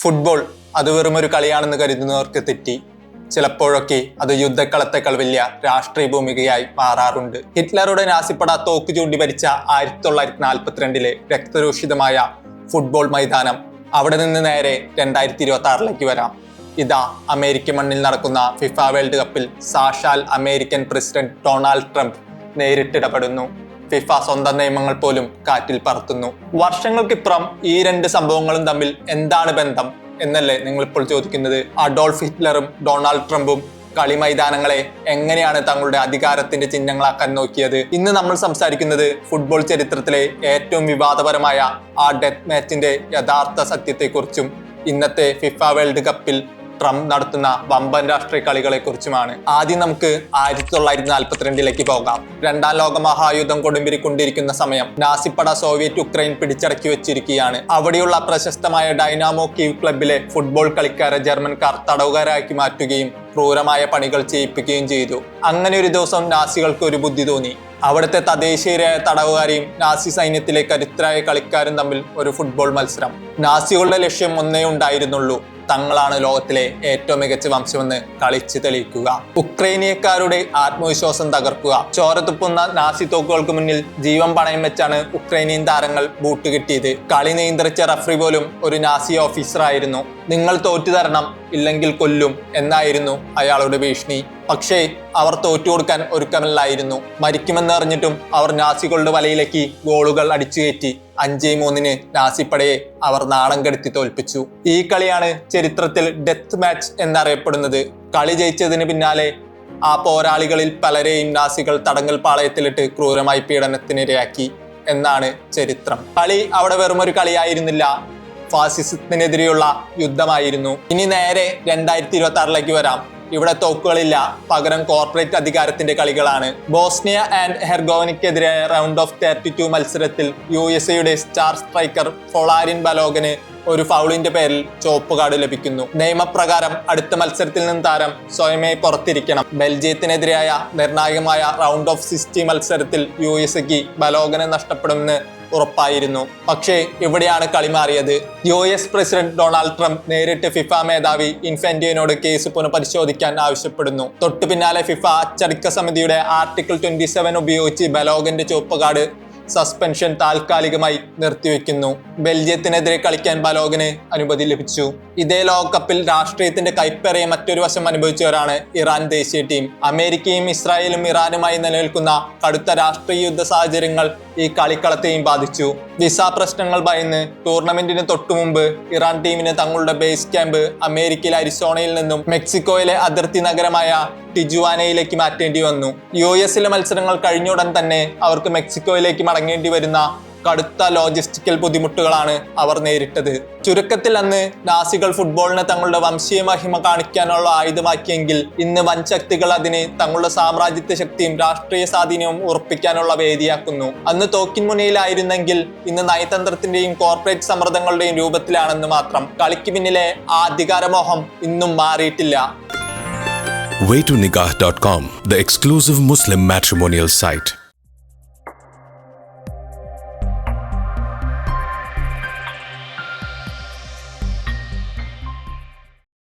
Football അത് വെറുമൊരു കളിയാണെന്ന് കരുതുന്നവർക്ക് തെറ്റി. ചിലപ്പോഴൊക്കെ അത് യുദ്ധക്കളത്തെക്കാൾ വലിയ രാഷ്ട്രീയ ഭൂമികയായി മാറാറുണ്ട്. ഹിറ്റ്ലറുടെ നാസിപ്പട തോക്ക് ചൂണ്ടി ഭരിച്ച 1942 രക്തരൂഷിതമായ ഫുട്ബോൾ മൈതാനം, അവിടെ നിന്ന് നേരെ 2026 വരാം. ഇതാ അമേരിക്കൻ മണ്ണിൽ നടക്കുന്ന ഫിഫ വേൾഡ് കപ്പിൽ സാക്ഷാൽ അമേരിക്കൻ പ്രസിഡന്റ് ഡൊണാൾഡ് ട്രംപ് നേരിട്ടിടപെടുന്നു. ഫിഫ സ്വന്തം നിയമങ്ങൾ പോലും കാറ്റിൽ പറത്തുന്നു. വർഷങ്ങൾക്കിപ്പുറം ഈ രണ്ട് സംഭവങ്ങളും തമ്മിൽ എന്താണ് ബന്ധം എന്നല്ലേ നിങ്ങളിപ്പോൾ ചോദിക്കുന്നത്? അഡോൾഫ് ഹിറ്റ്ലറും ഡൊണാൾഡ് ട്രംപും കളി മൈതാനങ്ങളെ എങ്ങനെയാണ് തങ്ങളുടെ അധികാരത്തിന്റെ ചിഹ്നങ്ങളാക്കാൻ നോക്കിയത്? ഇന്ന് നമ്മൾ സംസാരിക്കുന്നത് ഫുട്ബോൾ ചരിത്രത്തിലെ ഏറ്റവും വിവാദപരമായ ആ ഡെത്ത് മാച്ചിന്റെ യഥാർത്ഥ സത്യത്തെക്കുറിച്ചും ഇന്നത്തെ ഫിഫ വേൾഡ് കപ്പിൽ ട്രംപ് നടത്തുന്ന വമ്പൻ രാഷ്ട്രീയ കളികളെ കുറിച്ചുമാണ്. ആദ്യം നമുക്ക് 1942 പോകാം. രണ്ടാം ലോക മഹായുദ്ധം കൊടുമ്പിരിക്കൊണ്ടിരിക്കുന്ന സമയം നാസിപ്പട സോവിയറ്റ് ഉക്രൈൻ പിടിച്ചടക്കി വെച്ചിരിക്കുകയാണ്. അവിടെയുള്ള പ്രശസ്തമായ ഡൈനാമോ കീവ് ക്ലബിലെ ഫുട്ബോൾ കളിക്കാരെ ജർമ്മൻകാർ തടവുകാരാക്കി മാറ്റുകയും ക്രൂരമായ പണികൾ ചെയ്യിപ്പിക്കുകയും ചെയ്തു. അങ്ങനെ ഒരു ദിവസം നാസികൾക്ക് ഒരു ബുദ്ധി തോന്നി. അവിടുത്തെ തദ്ദേശീയരായ തടവുകാരെയും നാസി സൈന്യത്തിലെ കരുത്തരായ കളിക്കാരും തമ്മിൽ ഒരു ഫുട്ബോൾ മത്സരം. നാസികളുടെ ലക്ഷ്യം ഒന്നേ ഉണ്ടായിരുന്നുള്ളൂ: തങ്ങളാണ് ലോകത്തിലെ ഏറ്റവും മികച്ച വംശമെന്ന് കളിച്ച് തെളിയിക്കുക. ഉക്രൈനിയക്കാരുടെ ആത്മവിശ്വാസം തകർക്കുക. ചോര തുപ്പുന്ന നാസി തോക്കുകൾക്ക് മുന്നിൽ ജീവൻ പണയം വെച്ചാണ് ഉക്രൈനിയൻ താരങ്ങൾ ബൂട്ട് കിട്ടിയത്. കളി നിയന്ത്രിച്ച റഫറി പോലും ഒരു നാസി ഓഫീസറായിരുന്നു. നിങ്ങൾ തോറ്റു തരണം, ഇല്ലെങ്കിൽ കൊല്ലും എന്നായിരുന്നു അയാളുടെ ഭീഷണി. പക്ഷേ അവർ തോറ്റു കൊടുക്കാൻ ഒരുക്കമല്ലായിരുന്നു. മരിക്കുമെന്നറിഞ്ഞിട്ടും അവർ നാസികളുടെ വലയിലേക്ക് ഗോളുകൾ അടിച്ചു കയറ്റി 5-3 നാസിപ്പടയെ അവർ നാണം കെടുത്തി തോൽപ്പിച്ചു. ഈ കളിയാണ് ചരിത്രത്തിൽ ഡെത്ത് മാച്ച് എന്നറിയപ്പെടുന്നത്. കളി ജയിച്ചതിന് പിന്നാലെ ആ പോരാളികളിൽ പലരെയും നാസികൾ തടങ്കൽ പാളയത്തിലിട്ട് ക്രൂരമായി പീഡനത്തിനിരയാക്കി എന്നാണ് ചരിത്രം. കളി അവിടെ വെറുമൊരു കളിയായിരുന്നില്ല, ഫാസിസത്തിനെതിരെയുള്ള യുദ്ധമായിരുന്നു. ഇനി നേരെ 2026 വരാം. ഇവിടെ തോക്കുകളില്ല, പകരം കോർപ്പറേറ്റ് അധികാരത്തിന്റെ കളികളാണ്. ബോസ്നിയ ആൻഡ് ഹെർഗോവനിക്കെതിരെ റൗണ്ട് ഓഫ് 32 മത്സരത്തിൽ USA സ്റ്റാർ സ്ട്രൈക്കർ ഫൊളാരിൻ ബലോഗന് ഒരു ഫൗളിന്റെ പേരിൽ ചുവപ്പ് കാർഡ് ലഭിക്കുന്നു. നിയമപ്രകാരം അടുത്ത മത്സരത്തിൽ നിന്ന് താരം സ്വയമേ പുറത്തിരിക്കണം. ബെൽജിയത്തിനെതിരായ നിർണായകമായ റൗണ്ട് ഓഫ് 60 മത്സരത്തിൽ USAക്ക് ബലോഗനെ നഷ്ടപ്പെടുമെന്ന് ഉറപ്പായിരുന്നു. പക്ഷേ ഇവിടെയാണ് കളി മാറിയത്. US പ്രസിഡന്റ് ഡൊണാൾഡ് ട്രംപ് നേരിട്ട് ഫിഫ മേധാവി ഇൻഫാന്റിനോട് കേസ് പുനഃപരിശോധിക്കാൻ ആവശ്യപ്പെടുന്നു. തൊട്ടു പിന്നാലെ ഫിഫ അച്ചടക്ക സമിതിയുടെ ആർട്ടിക്കിൾ 27 ഉപയോഗിച്ച് ബലോഗന്റെ ചുവപ്പ് കാർഡ് സസ്പെൻഷൻ താൽക്കാലികമായി നിർത്തിവെക്കുന്നു. ബെൽജിയത്തിനെതിരെ കളിക്കാൻ ബലോഗന് അനുമതി ലഭിച്ചു. ഇതേ ലോകകപ്പിൽ രാഷ്ട്രീയത്തിന്റെ കൈപ്പേറിയ മറ്റൊരു വശം അനുഭവിച്ചവരാണ് ഇറാൻ ദേശീയ ടീം. അമേരിക്കയും ഇസ്രായേലും ഇറാനുമായി നിലനിൽക്കുന്ന കടുത്ത രാഷ്ട്രീയ യുദ്ധ സാഹചര്യങ്ങൾ ഈ കളിക്കളത്തെയും ബാധിച്ചു. വിസ പ്രശ്നങ്ങൾ ഭയന്ന് ടൂർണമെന്റിന് തൊട്ടുമുമ്പ് ഇറാൻ ടീമിന് തങ്ങളുടെ ബേസ് ക്യാമ്പ് അമേരിക്കയിലെ അരിസോണയിൽ നിന്നും മെക്സിക്കോയിലെ അതിർത്തി നഗരമായ ടിജുവാനയിലേക്ക് മാറ്റേണ്ടി വന്നു. US മത്സരങ്ങൾ കഴിഞ്ഞുടൻ തന്നെ അവർക്ക് മെക്സിക്കോയിലേക്ക് മടങ്ങേണ്ടി വരുന്ന കടുത്ത ലോജിസ്റ്റിക്കൽ ബുദ്ധിമുട്ടുകളാണ് അവർ നേരിട്ടത്. ചുരുക്കത്തിൽ അന്ന് നാസികൾ ഫുട്ബോളിനെ തങ്ങളുടെ വംശീയ മഹിമ കാണിക്കാനുള്ള ആയുധമാക്കിയെങ്കിൽ ഇന്ന് വൻശക്തികൾ അതിനെ തങ്ങളുടെ സാമ്രാജ്യത്വ ശക്തിയും രാഷ്ട്രീയ സ്വാധീനവും ഉറപ്പിക്കാനുള്ള വേദിയാക്കുന്നു. അന്ന് തോക്കിൻ മുനയിലായിരുന്നെങ്കിൽ ഇന്ന് നയതന്ത്രത്തിന്റെയും കോർപ്പറേറ്റ് സമ്മർദ്ദങ്ങളുടെയും രൂപത്തിലാണെന്ന് മാത്രം. കളിക്ക് പിന്നിലെ ആ അധികാരമോഹം ഇന്നും മാറിയിട്ടില്ല. Waytonikah.com, the exclusive Muslim matrimonial site.